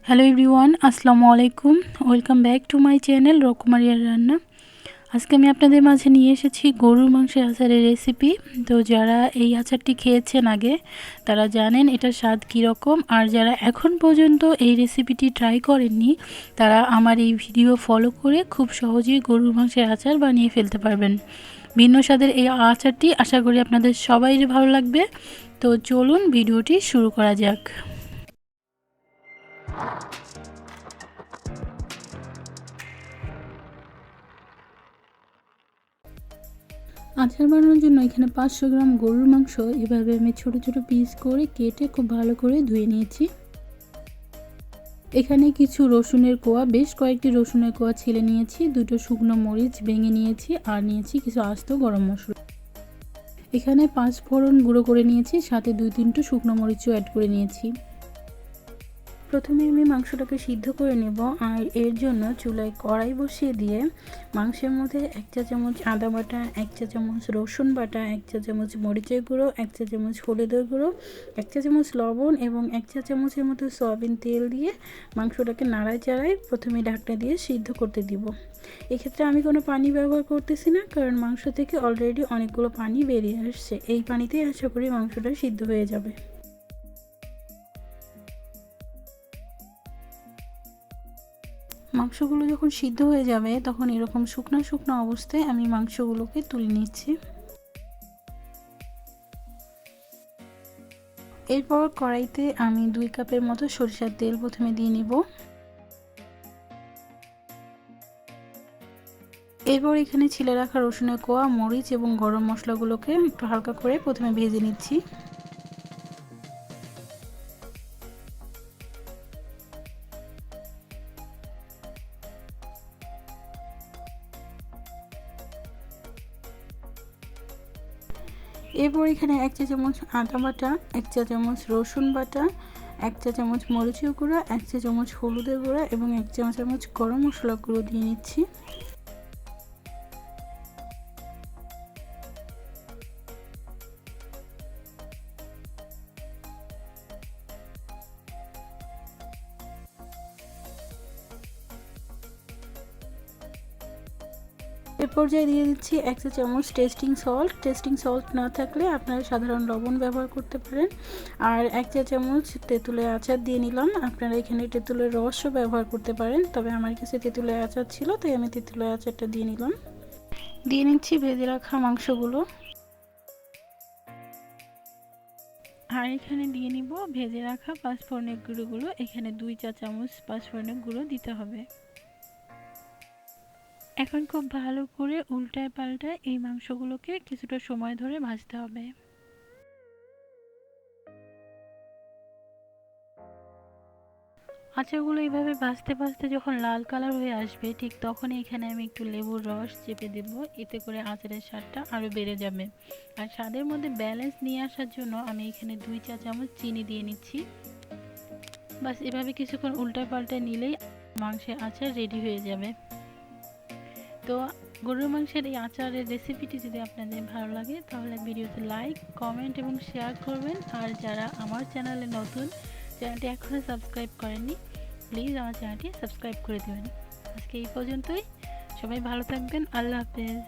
Hello everyone, আসসালামু আলাইকুম। Welcome back to my channel রকমারিয়ার রান্না। আজকে আমি আপনাদের মাঝে নিয়ে এসেছি গরুর মাংসের আচারের রেসিপি। তো যারা এই আচারটি খেয়েছেন আগে তারা জানেন এটার স্বাদ কীরকম, আর যারা এখন পর্যন্ত এই রেসিপিটি ট্রাই করেননি তারা আমার এই ভিডিও ফলো করে খুব সহজেই গরুর মাংসের আচার বানিয়ে ফেলতে পারবেন। ভিন্ন স্বাদের এই আচারটি আশা করি আপনাদের সবাইয়ের ভালো লাগবে। তো চলুন ভিডিওটি শুরু করা যাক। আচার বানানোর জন্য এখানে 500 গ্রাম গরুর মাংস এভাবে আমি ছোট ছোট পিস করে কেটে খুব ভালো করে ধুয়ে নিয়েছি। এখানে কিছু রসুনের কোয়া, বেশ কয়েকটি রসুনের কোয়া ছিলে নিয়েছি, দুটো শুকনো মরিচ ভেঙে নিয়েছি, আর নিয়েছি কিছু আস্ত গরম মশলা। এখানে 5 ফোড়ন গুঁড়ো করে নিয়েছি, সাথে 2-3টো শুকনো মরিচও অ্যাড করে নিয়েছি। প্রথমে আমি মাংসটাকে সিদ্ধ করে নেব, আর এর জন্য চুলায় কড়াই বসিয়ে দিয়ে মাংসের মধ্যে 1 চা চামচ আদা বাটা, 1 চা চামচ রসুন বাটা, 1 চা চামচ মরিচের গুঁড়ো, 1 চা চামচ হলুদের গুঁড়ো, 1 চা চামচ লবণ এবং 1 চা চামচের মতো সয়াবিন তেল দিয়ে মাংসটাকে নাড়ায় চাড়ায় প্রথমে ঢাকনা দিয়ে সিদ্ধ করতে দিব। এক্ষেত্রে আমি কোনো পানি ব্যবহার করতেছি না, কারণ মাংস থেকে অলরেডি অনেকগুলো পানি বেরিয়ে আসছে। এই পানিতেই আশা করি মাংসটা সিদ্ধ হয়ে যাবে। মাংসগুলো যখন সিদ্ধ হয়ে যাবে তখন এরকম শুকনো শুকনো অবস্থায় আমি মাংসগুলোকে তুলে নিচ্ছি। এরপর কড়াইতে আমি 2 কাপের মতো সরিষার তেল প্রথমে দিয়ে নিব। এরপর এখানে ছিলে রাখা রসুনের কোয়া, মরিচ এবং গরম মশলাগুলোকে একটু হালকা করে প্রথমে ভেজে নিচ্ছি। এরপর এখানে 1 চা চামচ আদা বাটা, 1 চা চামচ রসুন বাটা, 1 চা চামচ মরিচের গুঁড়া, 1 চা চামচ হলুদের গুঁড়া এবং 1 চা চামচ গরম মশলা গুঁড়ো দিয়ে নিচ্ছি। এর পর্যায়ে দিয়ে দিচ্ছি 1 চা চামচ টেস্টিং সল্ট। টেস্টিং সল্ট না থাকলে আপনারা সাধারণ লবণ ব্যবহার করতে পারেন। আর 1 চা চামচ তেঁতুলের আচার দিয়ে নিলাম। আপনারা এখানে তেঁতুলের রসও ব্যবহার করতে পারেন, তবে আমার কাছে তেঁতুলের আচার ছিল তাই আমি তেঁতুলের আচারটা দিয়ে নিলাম। দিয়ে নিচ্ছি ভেজে রাখা মাংসগুলো। আর এখানে দিয়ে নিব ভেজে রাখা 5 ফোড়নের গুঁড়োগুলো। এখানে 2 চা চামচ 5 ফোড়নের গুঁড়ো দিতে হবে। এখন খুব ভালো করে উল্টায় পাল্টায় এই মাংসগুলোকে কিছুটা সময় ধরে ভাজতে হবে। আচারগুলো এইভাবে ভাজতে ভাজতে যখন লাল কালার হয়ে আসবে ঠিক তখনই এখানে আমি একটু লেবুর রস চেপে দেব, এতে করে আচারের স্বাদটা আরও বেড়ে যাবে। আর স্বাদের মধ্যে ব্যালেন্স নিয়ে আসার জন্য আমি এখানে 2 চা চামচ চিনি দিয়ে নিচ্ছি। বাস এভাবে কিছুক্ষণ উল্টায় পাল্টায় নিলেই মাংসের আচার রেডি হয়ে যাবে। তো গরুর মাংসের এই আচারের রেসিপিটি যদি আপনাদের ভালো লাগে তাহলে ভিডিওতে লাইক, কমেন্ট এবং শেয়ার করবেন। আর যারা আমার চ্যানেলে নতুন, চ্যানেলটি এখনও সাবস্ক্রাইব করেননি, প্লিজ আমার চ্যানেলটি সাবস্ক্রাইব করে দেবেন। আজকে এই পর্যন্তই। সবাই ভালো থাকবেন। আল্লাহ হাফেজ।